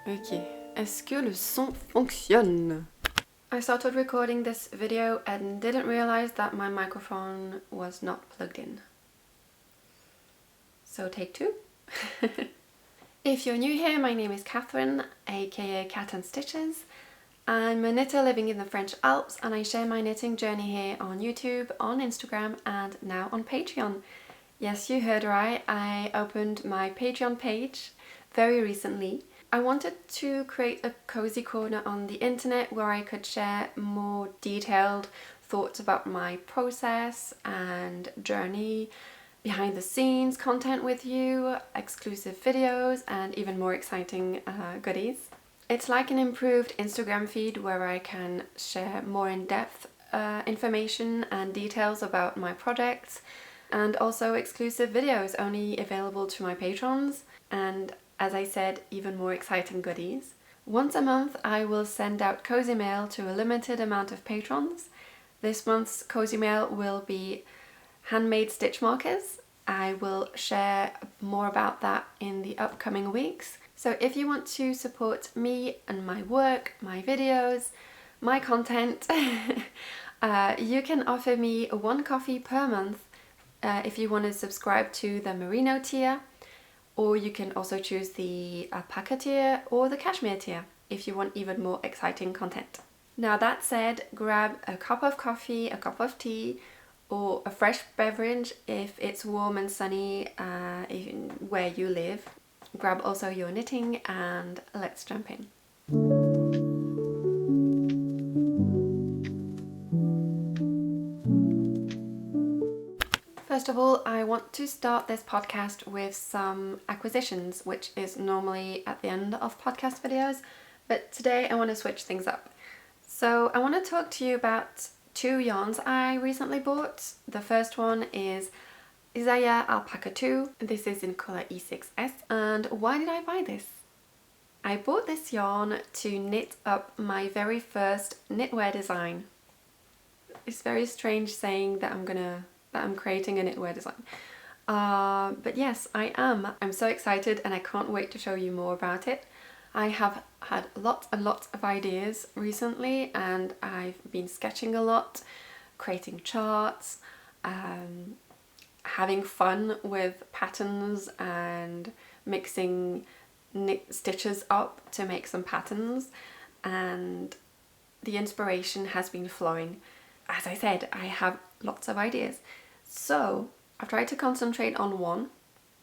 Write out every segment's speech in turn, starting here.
Ok, est-ce que le son fonctionne? I started recording this video and didn't realize that my microphone was not plugged in. So take two. If you're new here, my name is Catherine, aka Cat and Stitches. I'm a knitter living in the French Alps and I share my knitting journey here on YouTube, on Instagram and now on Patreon. Yes, you heard right, I opened my Patreon page very recently. I wanted to create a cozy corner on the internet where I could share more detailed thoughts about my process and journey, behind the scenes content with you, exclusive videos and even more exciting goodies. It's like an improved Instagram feed where I can share more in-depth information and details about my projects, and also exclusive videos only available to my patrons, and as I said, even more exciting goodies. Once a month I will send out cozy mail to a limited amount of patrons. This month's cozy mail will be handmade stitch markers. I will share more about that in the upcoming weeks. So if you want to support me and my work, my videos, my content, you can offer me one coffee per month if you want to subscribe to the Merino tier, or you can also choose the alpaca tier or the cashmere tier if you want even more exciting content. Now that said, grab a cup of coffee, a cup of tea, or a fresh beverage if it's warm and sunny where you live. Grab also your knitting and let's jump in. First of all, I want to start this podcast with some acquisitions, which is normally at the end of podcast videos, but today I want to switch things up. So I want to talk to you about two yarns I recently bought. The first one is Isaiah Alpaca 2. This is in colour E6S. And why did I buy this? I bought this yarn to knit up my very first knitwear design. It's very strange saying that I'm creating a knitwear design. But yes, I am. I'm so excited and I can't wait to show you more about it. I have had lots and lots of ideas recently and I've been sketching a lot, creating charts, having fun with patterns and mixing stitches up to make some patterns, and the inspiration has been flowing. As I said, I have lots of ideas. So I've tried to concentrate on one,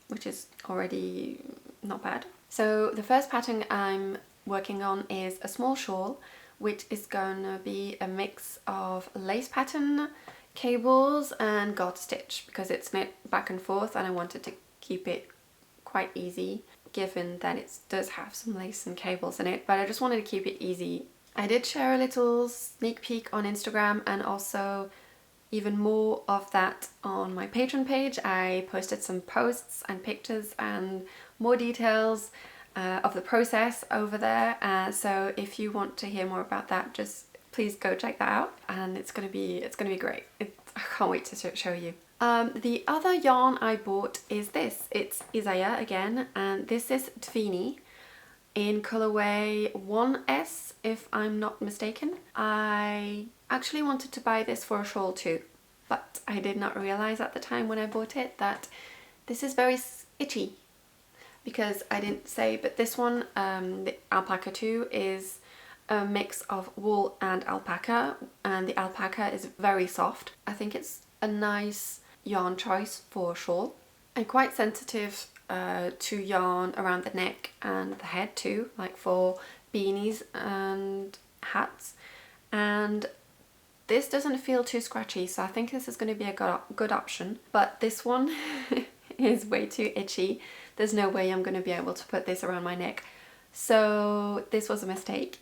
which is already not bad. So the first pattern I'm working on is a small shawl, which is gonna be a mix of lace pattern, cables and garter stitch, because it's knit back and forth and I wanted to keep it quite easy given that it does have some lace and cables in it, but I just wanted to keep it easy. I did share a little sneak peek on Instagram and also even more of that on my Patreon page. I posted some posts and pictures and more details of the process over there, so if you want to hear more about that, just please go check that out, and it's gonna be great. I can't wait to show you. The other yarn I bought is this. It's Isaiah again, and this is Tvini in colorway 1S if I'm not mistaken. I actually wanted to buy this for a shawl too, but I did not realize at the time when I bought it that this is very itchy, because I didn't say, but this one, the Alpaca 2, is a mix of wool and alpaca, and the alpaca is very soft. I think it's a nice yarn choice for a shawl. I'm quite sensitive to yarn around the neck and the head too, like for beanies and hats, and this doesn't feel too scratchy, so I think this is going to be a good option. But this one is way too itchy. There's no way I'm going to be able to put this around my neck, so this was a mistake,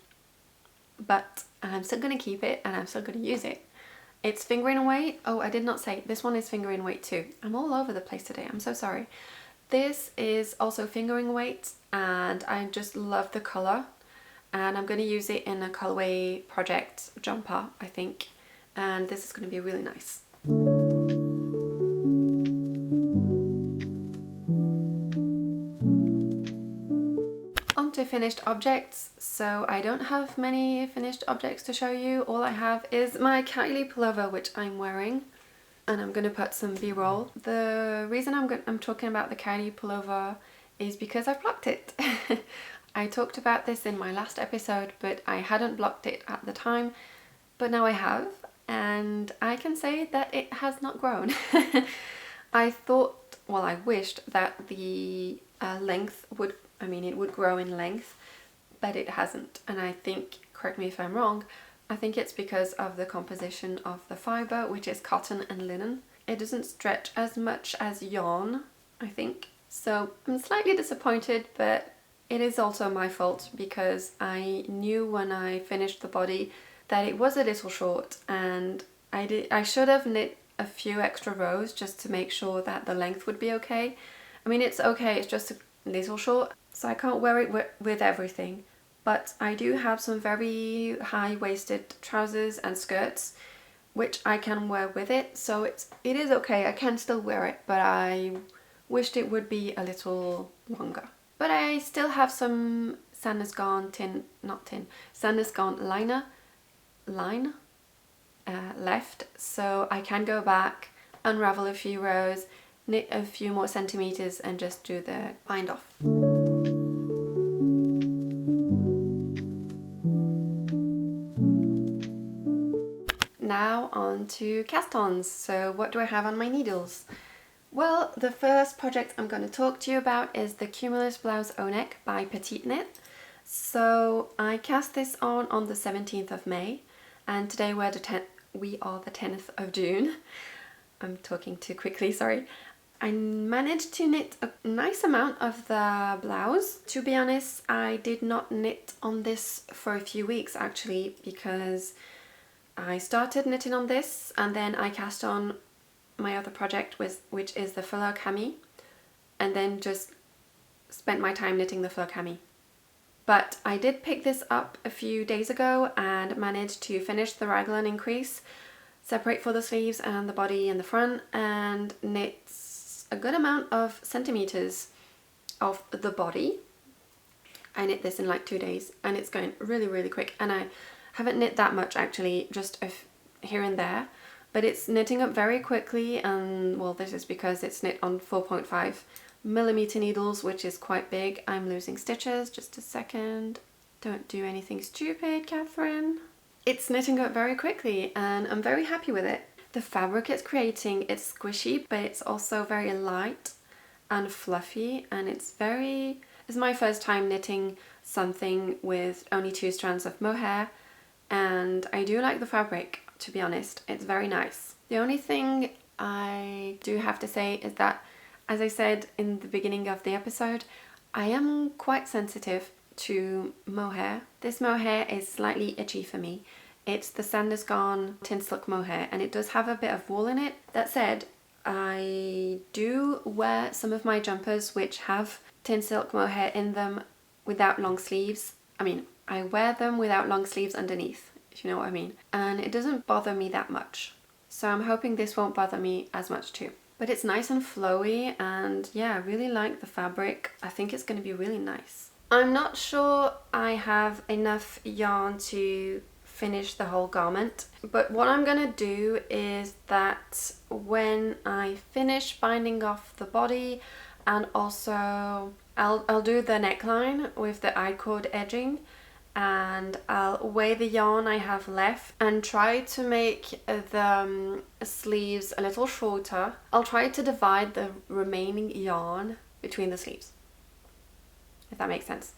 but I'm still going to keep it and I'm still going to use it. It's fingering weight. Oh, I did not say, this one is fingering weight too. I'm all over the place today, I'm so sorry. This is also fingering weight and I just love the colour, and I'm going to use it in a colorway project jumper, I think, and this is going to be really nice. to finished objects, so I don't have many finished objects to show you. All I have is my Kylie Pullover, which I'm wearing, and I'm going to put some b-roll. The reason I'm talking about the Kylie Pullover is because I've blocked it. I talked about this in my last episode, but I hadn't blocked it at the time, but now I have, and I can say that it has not grown. I thought, well, I wished that the length would, it would grow in length, but it hasn't. And I think, correct me if I'm wrong, I think it's because of the composition of the fibre, which is cotton and linen. It doesn't stretch as much as yarn, I think. So I'm slightly disappointed, but it is also my fault because I knew when I finished the body that it was a little short, and I should have knit a few extra rows just to make sure that the length would be okay. I mean, it's okay, it's just a little short, so I can't wear it with everything. But I do have some very high-waisted trousers and skirts which I can wear with it, so it is okay. I can still wear it, but I wished it would be a little longer. But I still have some Sandnesgarn Sandnesgarn line left, so I can go back, unravel a few rows, knit a few more centimeters, and just do the bind off. Now on to cast-ons. So what do I have on my needles? Well, the first project I'm going to talk to you about is the Cumulus Blouse O-neck by Petite Knit. So I cast this on the 17th of May, and today we are the 10th of June. I'm talking too quickly, sorry. I managed to knit a nice amount of the blouse. To be honest, I did not knit on this for a few weeks actually, because I started knitting on this and then I cast on my other project, which is the Fleur Cami, and then just spent my time knitting the Fleur Cami. But I did pick this up a few days ago and managed to finish the raglan increase, separate for the sleeves and the body and the front, and knit a good amount of centimeters of the body. I knit this in like 2 days and it's going really, really quick, and I haven't knit that much actually, just here and there, but it's knitting up very quickly. And well, this is because it's knit on 4.5mm needles, which is quite big. I'm losing stitches, just a second. Don't do anything stupid, Catherine. It's knitting up very quickly and I'm very happy with it. The fabric it's creating, it's squishy, but it's also very light and fluffy, and it's my first time knitting something with only 2 strands of mohair, and I do like the fabric, to be honest. It's very nice. The only thing I do have to say is that, as I said in the beginning of the episode, I am quite sensitive to mohair. This mohair is slightly itchy for me. It's the Sandnesgarn Tin Silk mohair, and it does have a bit of wool in it. That said, I do wear some of my jumpers which have tin silk mohair in them without long sleeves. I wear them without long sleeves underneath, if you know what I mean, and it doesn't bother me that much. So I'm hoping this won't bother me as much too. But it's nice and flowy, and yeah, I really like the fabric. I think it's going to be really nice. I'm not sure I have enough yarn to finish the whole garment, but what I'm going to do is that when I finish binding off the body, and also I'll do the neckline with the I-cord edging, and I'll weigh the yarn I have left and try to make the sleeves a little shorter. I'll try to divide the remaining yarn between the sleeves, if that makes sense.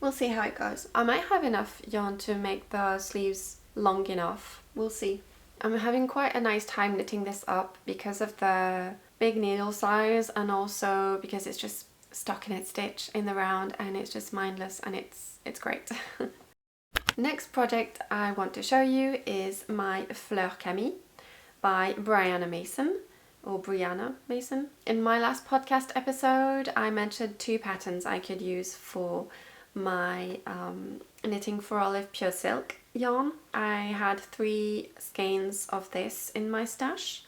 We'll see how it goes. I might have enough yarn to make the sleeves long enough. We'll see. I'm having quite a nice time knitting this up because of the big needle size, and also because it's just stockinette stitch in the round and it's just mindless, and it's great. Next project I want to show you is my Fleur Cami by Brianna Mason, or Brianna Mason. In my last podcast episode I mentioned 2 patterns I could use for my knitting for olive pure silk yarn. I had 3 skeins of this in my stash,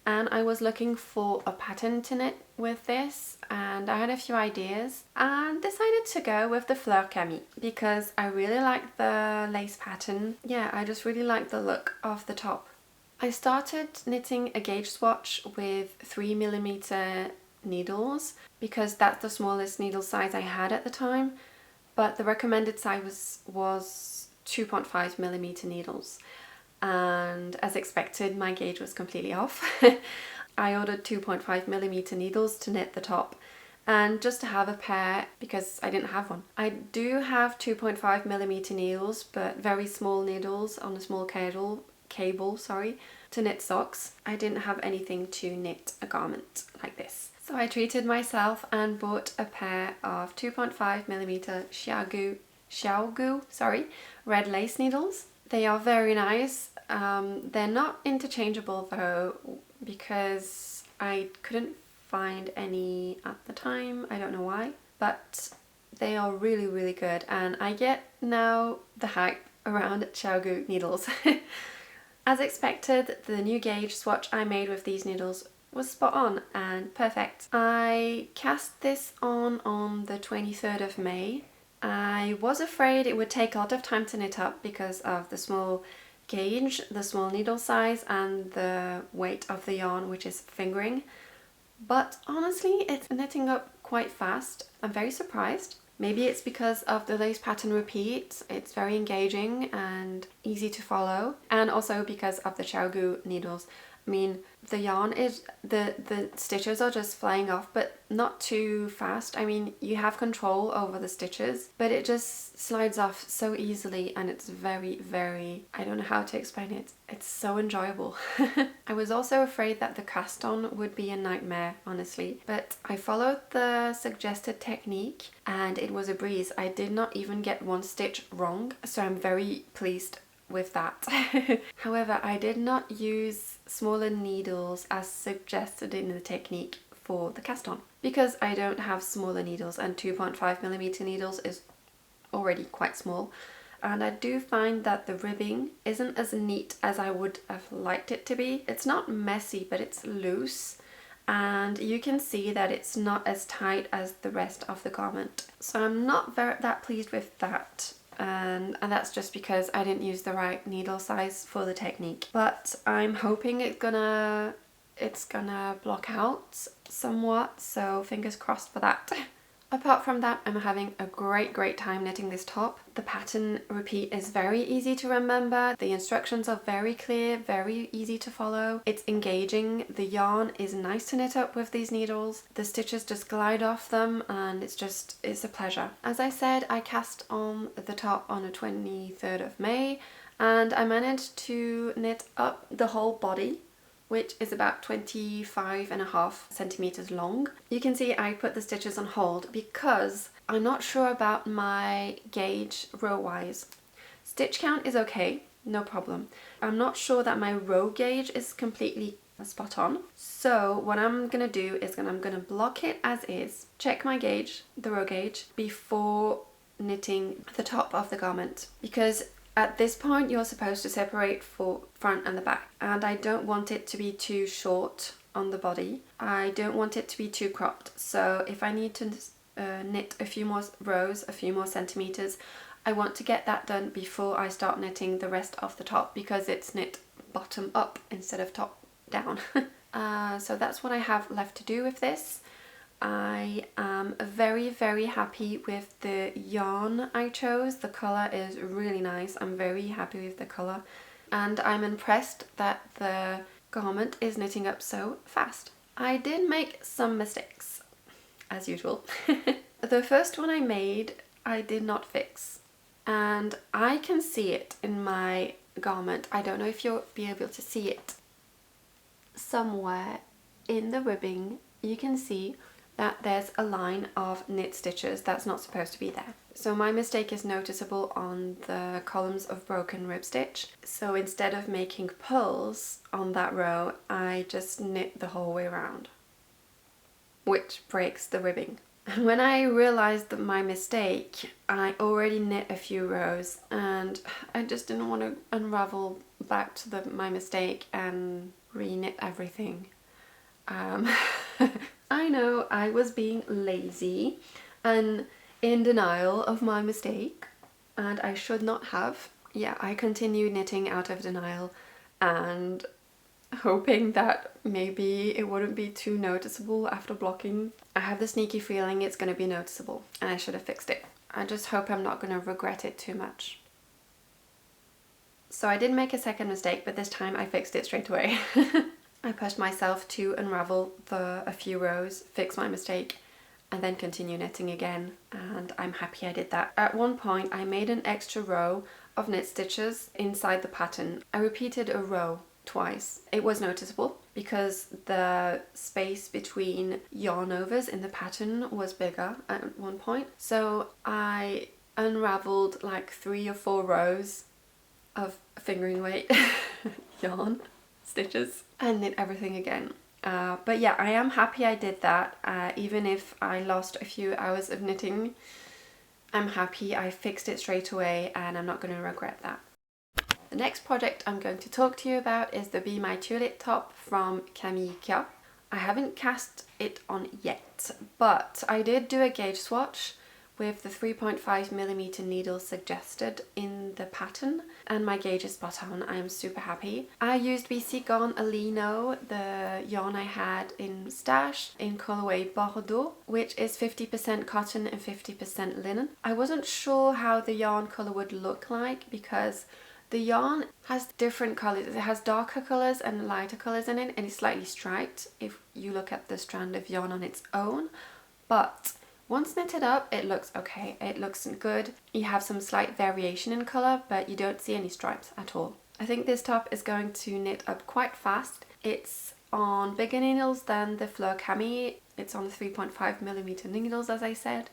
and I was looking for a pattern to knit with this, and I had a few ideas and decided to go with the Fleur Cami because I really like the lace pattern. Yeah, I just really like the look of the top. I started knitting a gauge swatch with 3mm needles because that's the smallest needle size I had at the time, but the recommended size was 2.5mm needles, and as expected my gauge was completely off. I ordered 2.5mm needles to knit the top and just to have a pair because I didn't have one. I do have 2.5mm needles, but very small needles on a small cable to knit socks. I didn't have anything to knit a garment like this. So I treated myself and bought a pair of 2.5mm Xiaogu red lace needles. They are very nice. They're not interchangeable though because I couldn't find any at the time. I don't know why, but they are really, really good, and I get now the hype around Xiaogu needles. As expected, the new gauge swatch I made with these needles was spot on and perfect. I cast this on the 23rd of May. I was afraid it would take a lot of time to knit up because of the small gauge, the small needle size, and the weight of the yarn, which is fingering. But honestly, it's knitting up quite fast. I'm very surprised. Maybe it's because of the lace pattern repeat. It's very engaging and easy to follow, and also because of the Xiaogu needles. I mean, the yarn is, the stitches are just flying off, but not too fast. I mean, you have control over the stitches, but it just slides off so easily, and it's very, very, I don't know how to explain it. It's so enjoyable. I was also afraid that the cast on would be a nightmare, honestly, but I followed the suggested technique and it was a breeze. I did not even get one stitch wrong, so I'm very pleased with that. However, I did not use smaller needles as suggested in the technique for the cast on because I don't have smaller needles, and 2.5mm needles is already quite small, and I do find that the ribbing isn't as neat as I would have liked it to be. It's not messy, but it's loose, and you can see that it's not as tight as the rest of the garment, so I'm not that pleased with that. And that's just because I didn't use the right needle size for the technique, but I'm hoping it's gonna block out somewhat, so fingers crossed for that. Apart from that, I'm having a great time knitting this top. The pattern repeat is very easy to remember. The instructions are very clear, very easy to follow. It's engaging. The yarn is nice to knit up with these needles. The stitches just glide off them, and it's a pleasure. As I said, I cast on the top on the 23rd of May, and I managed to knit up the whole body, which is about 25.5 centimeters long. You can see I put the stitches on hold because I'm not sure about my gauge row-wise. Stitch count is okay, no problem. I'm not sure that my row gauge is completely spot on. So what I'm gonna do is I'm gonna block it as is, check my gauge, the row gauge, before knitting the top of the garment, because at this point you're supposed to separate for front and the back, and I don't want it to be too short on the body. I don't want it to be too cropped, so if I need to knit a few more rows, a few more centimeters, I want to get that done before I start knitting the rest of the top, because it's knit bottom up instead of top down. So that's what I have left to do with this. I am very happy with the yarn I chose. The colour is really nice. I'm very happy with the colour, and I'm impressed that the garment is knitting up so fast. I did make some mistakes, as usual. The first one I made, I did not fix, and I can see it in my garment. I don't know if you'll be able to see it. Somewhere in the ribbing you can see that there's a line of knit stitches that's not supposed to be there. So my mistake is noticeable on the columns of broken rib stitch. So instead of making pulls on that row, I just knit the whole way around, which breaks the ribbing. And when I realized that my mistake, I already knit a few rows, and I just didn't want to unravel back to my mistake and re-knit everything. I know I was being lazy and in denial of my mistake, and I should not have. Yeah, I continued knitting out of denial and hoping that maybe it wouldn't be too noticeable after blocking. I have the sneaky feeling it's going to be noticeable and I should have fixed it. I just hope I'm not going to regret it too much. So I did make a second mistake, but this time I fixed it straight away. I pushed myself to unravel a few rows, fix my mistake, and then continue knitting again, and I'm happy I did that. At one point I made an extra row of knit stitches inside the pattern. I repeated a row twice. It was noticeable because the space between yarn overs in the pattern was bigger at one point. So I unraveled like 3 or 4 rows of fingering weight yarn stitches and knit everything again. But yeah, I am happy I did that. Even if I lost a few hours of knitting, I'm happy I fixed it straight away and I'm not going to regret that. The next project I'm going to talk to you about is the Be My Tulip top from Kylie. I haven't cast it on yet, but I did do a gauge swatch with the 3.5mm needle suggested in the pattern, and my gauge is spot on. I am super happy. I used BC Gone Alino, the yarn I had in stash, in colorway Bordeaux, which is 50% cotton and 50% linen. I wasn't sure how the yarn color would look like because the yarn has different colours. It has darker colours and lighter colours in it, and it's slightly striped if you look at the strand of yarn on its own. But once knitted up, it looks okay. It looks good. You have some slight variation in colour, but you don't see any stripes at all. I think this top is going to knit up quite fast. It's on bigger needles than the Fleur Cami. It's on 3.5mm needles, as I said,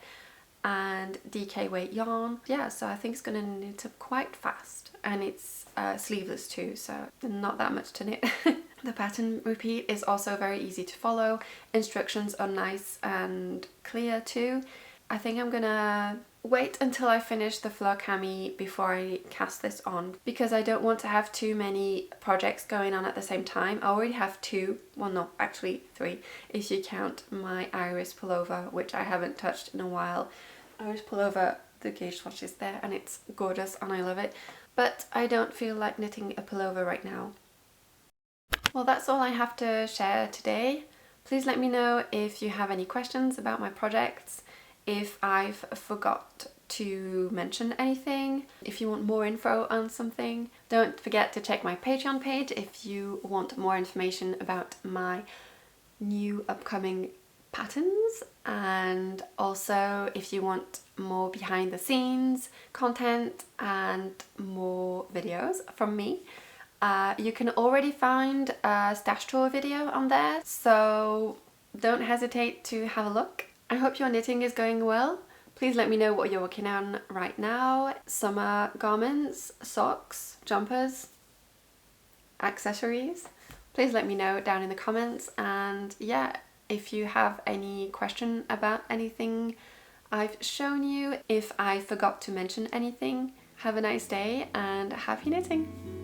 and DK weight yarn. Yeah, so I think it's going to knit up quite fast, and it's sleeveless too, so not that much to knit. The pattern repeat is also very easy to follow. Instructions are nice and clear too. I think I'm gonna wait until I finish the Fleur Cami before I cast this on, because I don't want to have too many projects going on at the same time. I already have 2, well no, actually 3 if you count my Iris Pullover, which I haven't touched in a while. Iris Pullover, the gauge swatch is there and it's gorgeous and I love it, but I don't feel like knitting a pullover right now. Well, that's all I have to share today. Please let me know if you have any questions about my projects, if I've forgot to mention anything, if you want more info on something. Don't forget to check my Patreon page if you want more information about my new upcoming patterns, and also if you want more behind the scenes content and more videos from me. You can already find a stash tour video on there, so don't hesitate to have a look. I hope your knitting is going well. Please let me know what you're working on right now. Summer garments, socks, jumpers, accessories. Please let me know down in the comments, and yeah, if you have any question about anything I've shown you, if I forgot to mention anything, have a nice day and happy knitting!